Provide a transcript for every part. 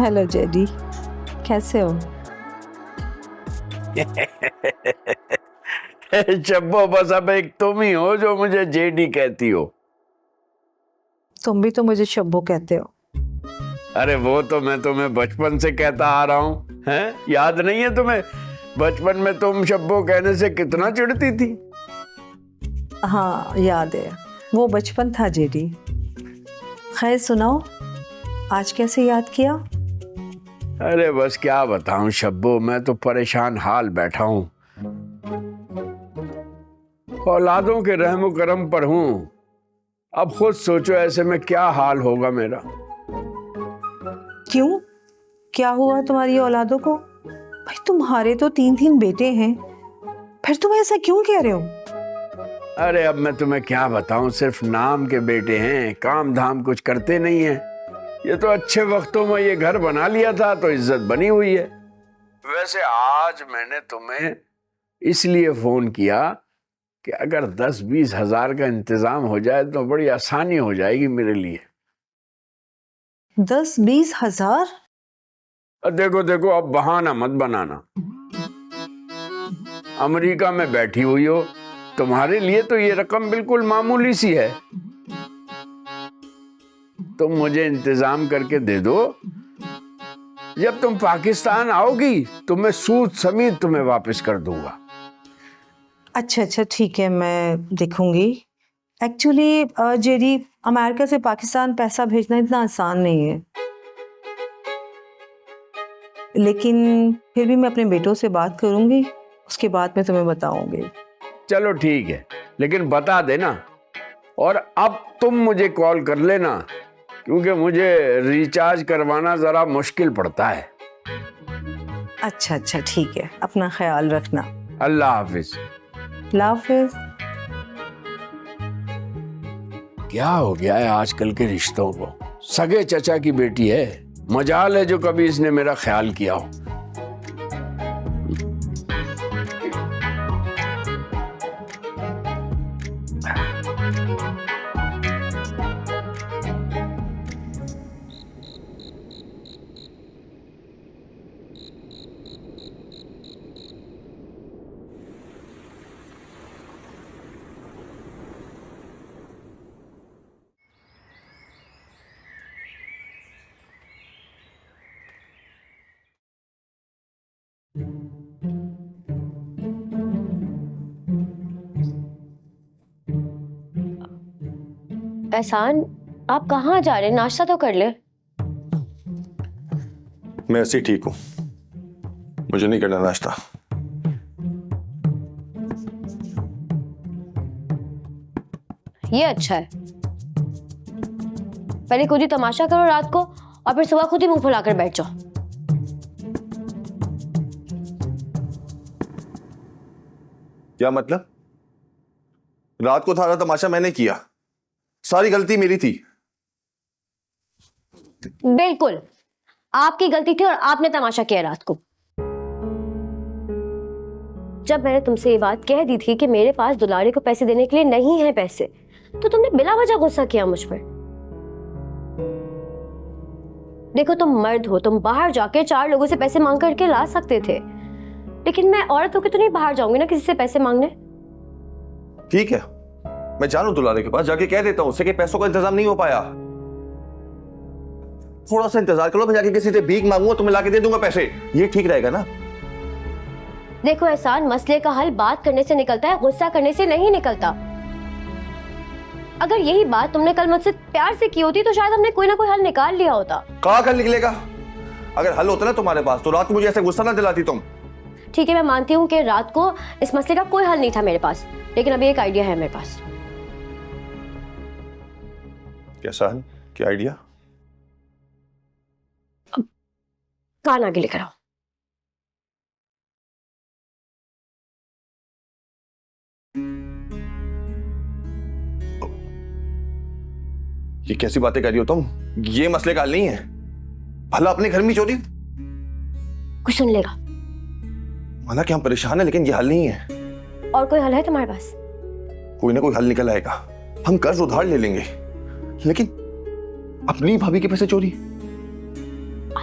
Hello JD, कैसे हो? शब्बो, बस अब एक तुम ही हो जो मुझे जेडी कहती हो। तुम भी तो मुझे शब्बो कहते हो। अरे वो तो मैं तुम्हें बचपन से कहता आ रहा हूँ, हैं? याद नहीं है तुम्हें? बचपन में तुम शब्बो कहने से कितना चिढ़ती थी। हाँ याद है, वो बचपन था जेडी। खैर सुनाओ, आज कैसे याद किया? अरे बस क्या बताऊं शब्बो, मैं तो परेशान हाल बैठा हूँ। औलादों के रहम करम पर हूँ। अब खुद सोचो ऐसे में क्या हाल होगा मेरा। क्यों, क्या हुआ तुम्हारी औलादों को? भाई तुम्हारे तो 3 बेटे हैं, फिर तुम ऐसा क्यों कह रहे हो? अरे अब मैं तुम्हें क्या बताऊं, सिर्फ नाम के बेटे हैं, काम धाम कुछ करते नहीं हैं। ये तो अच्छे वक्तों में ये घर बना लिया था तो इज्जत बनी हुई है। वैसे आज मैंने तुम्हें इसलिए फोन किया कि अगर 10-20 हजार का इंतजाम हो जाए तो बड़ी आसानी हो जाएगी मेरे लिए। 10-20 हजार? देखो देखो, अब बहाना मत बनाना। अमेरिका में बैठी हुई हो, तुम्हारे लिए तो ये रकम बिल्कुल मामूली सी है। तुम मुझे इंतजाम करके दे दो। जब तुम पाकिस्तान आओगी तो मैं सूद समेत तुम्हें वापस कर दूंगा। अच्छा ठीक है, मैं देखूंगी। एक्चुअली जेडी, अमेरिका से पाकिस्तान पैसा भेजना इतना आसान नहीं है, लेकिन फिर भी मैं अपने बेटों से बात करूंगी, उसके बाद मैं तुम्हें बताऊंगी। चलो ठीक है, लेकिन बता देना। और अब तुम मुझे कॉल कर लेना, क्योंकि मुझे रिचार्ज करवाना जरा मुश्किल पड़ता है। अच्छा ठीक है, अपना ख्याल रखना। अल्लाह हाफिज। अल्लाह हाफिज। क्या हो गया है आजकल के रिश्तों को? सगे चचा की बेटी है, मजाल है जो कभी इसने मेरा ख्याल किया हो। एहसान, आप कहाँ जा रहे हैं? नाश्ता तो कर ले। मैं ऐसे ही ठीक हूँ, मुझे नहीं करना नाश्ता। ये अच्छा है, पहले खुद ही तमाशा करो रात को और फिर सुबह खुद ही मुंह फुलाकर बैठ जाओ। क्या मतलब? रात को सारा तमाशा मैंने किया, सारी गलती मेरी थी। बिल्कुल आपकी गलती थी और आपने तमाशा किया रात को। जब मैंने तुमसे ये बात कह दी थी कि मेरे पास दुलारे को पैसे देने के लिए नहीं है पैसे, तो तुमने बिला वजह गुस्सा किया मुझ पर। देखो तुम मर्द हो, तुम बाहर जाके 4 लोगों से पैसे मांग करके ला सकते थे, लेकिन मैं औरत होकर तो नहीं बाहर जाऊंगी ना किसी से पैसे मांगने। ठीक है, मैं जानू दुलारे के पास जाके कह देता हूं उससे कि पैसों का इंतजाम नहीं हो पाया। थोड़ा सा इंतजार करो, मैं जाके किसी से भीख मांगूंगा, तुम्हें लाके दे दूंगा पैसे। ये ठीक रहेगा ना? देखो एहसान, मसले का हल बात करने से निकलता है, गुस्सा करने से नहीं निकलता। अगर यही बात तुमने कल मुझसे प्यार से की होती तो शायद हमने कोई ना कोई हल निकाल लिया होता। कहाँ हल निकलेगा? अगर हल होता ना तुम्हारे पास तो रात को मुझे ऐसे गुस्सा ना दिलाती तुम। ठीक है, मैं मानती हूँ कि रात को इस मसले का कोई हल नहीं था मेरे पास, लेकिन अभी एक आइडिया है मेरे पास। कैसा हल? क्या आइडिया? कान आगे लेकर आओ। ये कैसी बातें कर रही हो तुम? ये मसले का हल नहीं है। भला अपने घर में चोरी? कुछ सुन लेगा। माना कि हम परेशान हैं, लेकिन ये हल नहीं है। और कोई हल है तुम्हारे पास? कोई ना कोई हल निकल आएगा। हम कर्ज उधार ले लेंगे, लेकिन अपनी भाभी के पैसे चोरी?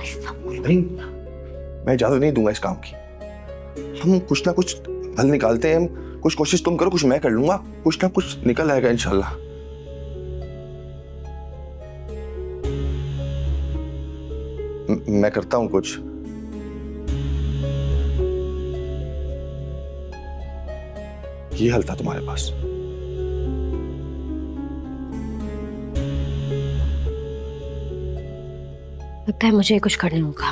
आहिस्ता। नहीं, मैं इजाजत नहीं दूंगा इस काम की। हम कुछ ना कुछ हल निकालते हैं। कुछ कोशिश तुम करो, कुछ मैं कर लूंगा। कुछ ना कुछ निकल आएगा इंशाल्लाह। मैं करता हूं कुछ। ये हल था तुम्हारे पास। लगता है मुझे कुछ करना होगा।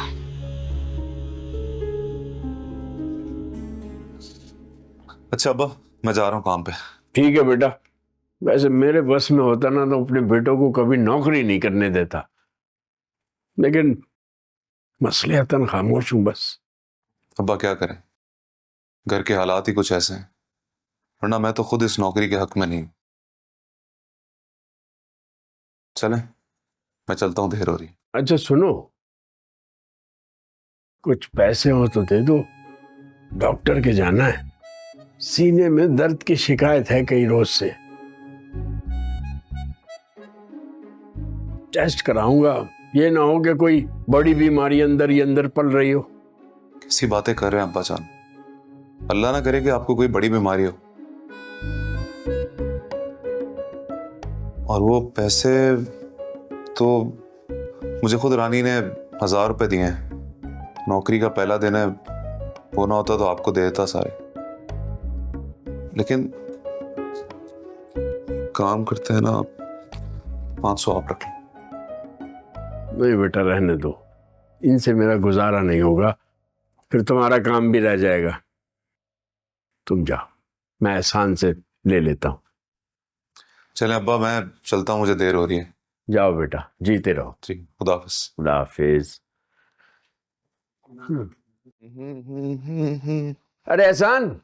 अच्छा अब्बा, मैं जा रहा हूँ काम पे। ठीक है बेटा। वैसे मेरे बस में होता ना तो अपने बेटों को कभी नौकरी नहीं करने देता, लेकिन मसलियतन खामोश हूं बस। अब्बा क्या करें, घर के हालात ही कुछ ऐसे हैं, वरना मैं तो खुद इस नौकरी के हक में नहीं। चलें, मैं चलता हूँ, देर हो रही है। अच्छा सुनो, कुछ पैसे हो तो दे दो, डॉक्टर के जाना है। सीने में दर्द की शिकायत है कई रोज से। टेस्ट कराऊंगा, ये ना हो कि कोई बड़ी बीमारी अंदर ही अंदर पल रही हो। कैसी बातें कर रहे हैं अब्बा जान, अल्लाह ना करे कि आपको कोई बड़ी बीमारी हो। और वो पैसे तो मुझे खुद रानी ने 1000 रुपए दिए हैं। नौकरी का पहला दिन है, वो ना होता तो आपको दे देता सारे। लेकिन काम करते हैं ना, 500 आप रख लो। नहीं बेटा, रहने दो, इनसे मेरा गुजारा नहीं होगा, फिर तुम्हारा काम भी रह जाएगा। तुम जाओ, मैं एहसान से ले लेता हूँ। चलें अब्बा, मैं चलता हूँ, मुझे देर हो रही है। जाओ बेटा, जीते रहो। जी, खुदा हाफिज। खुदा हाफिज। अरे एहसान,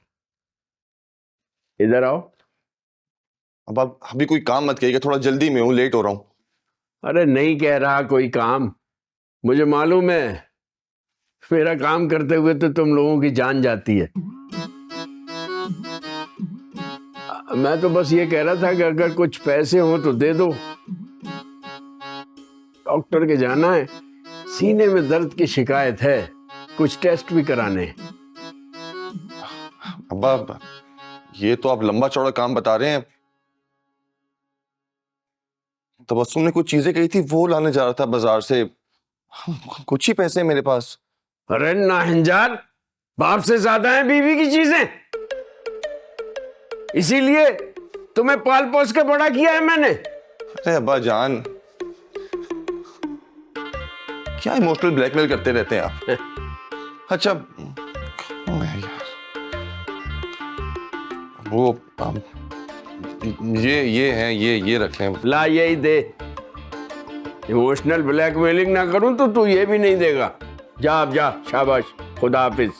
इधर आओ। अब आप अभी कोई काम मत करिएगा, थोड़ा जल्दी में हूँ, लेट हो रहा हूँ। अरे नहीं कह रहा कोई काम, मुझे मालूम है मेरा काम करते हुए तो तुम लोगों की जान जाती है। मैं तो बस ये कह रहा था कि अगर कुछ पैसे हो तो दे दो, डॉक्टर के जाना है, सीने में दर्द की शिकायत है, कुछ टेस्ट भी कराने हैं। अब्बा, ये तो आप लंबा चौड़ा काम बता रहे हैं। तबस्सुम ने कुछ चीजें कही थी, वो लाने जा रहा था बाजार से। कुछ ही पैसे हैं मेरे पास। अरे नाहिंजार, बाप से ज्यादा है बीवी की चीजें, इसीलिए तुम्हें पाल पोस के बड़ा किया है मैंने। अरे अब्बा जान, क्या इमोशनल ब्लैकमेल करते रहते हैं आप। अच्छा वो ये है, ये रख लें। ला यही दे। इमोशनल ब्लैकमेलिंग ना करूं तो तू ये भी नहीं देगा। जा अब जा, शाबाश, खुदा हाफिज।